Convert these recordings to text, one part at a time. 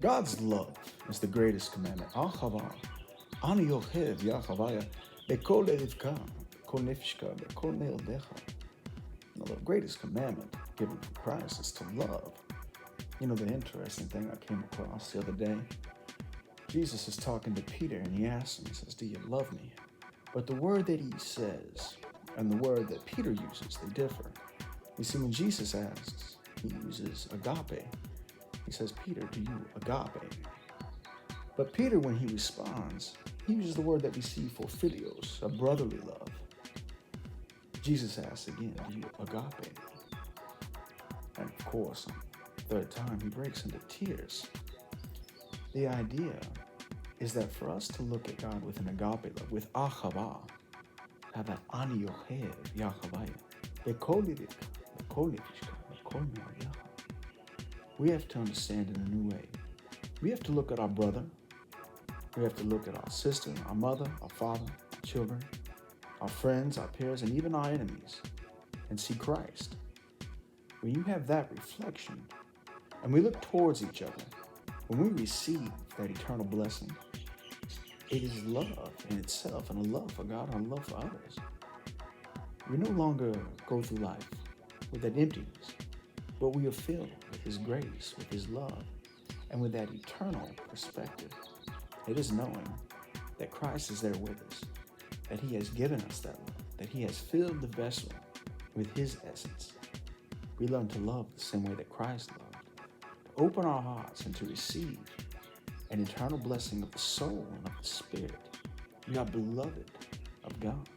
God's love is the greatest commandment. Ahava, ani yochev Yahavaya, bekol levivka, bekol nefishka, bekol meodecha. Now, the greatest commandment given from Christ is to love. You know, the interesting thing I came across the other day, Jesus is talking to Peter and he asks him, he says, "Do you love me?" But the word that he says and the word that Peter uses, they differ. You see, when Jesus asks, he uses agape. He says, "Peter, do you agape me?" But Peter, when he responds, he uses the word that we see for philios, a brotherly love. Jesus asks again, "Do you agape me?" And of course, on the third time, he breaks into tears. The idea is that for us to look at God with an agape love, with ahava, have that ani yochev Yahavaya, we have to understand in a new way. We have to look at our brother. We have to look at our sister, our mother, our father, our children, our friends, our peers, and even our enemies, and see Christ. When you have that reflection, and we look towards each other, when we receive that eternal blessing, it is love in itself, and a love for God and a love for others. We no longer go through life with that emptiness, but we are filled with His grace, with His love, and with that eternal perspective. It is knowing that Christ is there with us, that He has given us that love, that He has filled the vessel with His essence. We learn to love the same way that Christ loved, to open our hearts and to receive an eternal blessing of the soul and of the spirit. We are beloved of God.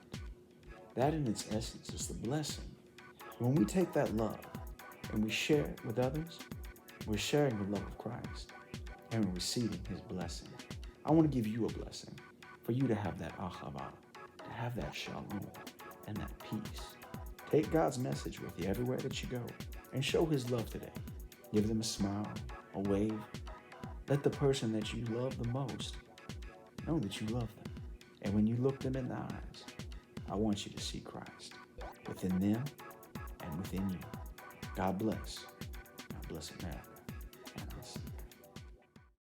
That in its essence is the blessing. When we take that love and we share it with others, we're sharing the love of Christ and we're receiving His blessing. I want to give you a blessing for you to have that ahava, to have that shalom and that peace. Take God's message with you everywhere that you go and show His love today. Give them a smile, a wave. Let the person that you love the most know that you love them. And when you look them in the eyes, I want you to see Christ within them and within you. God bless. God bless America.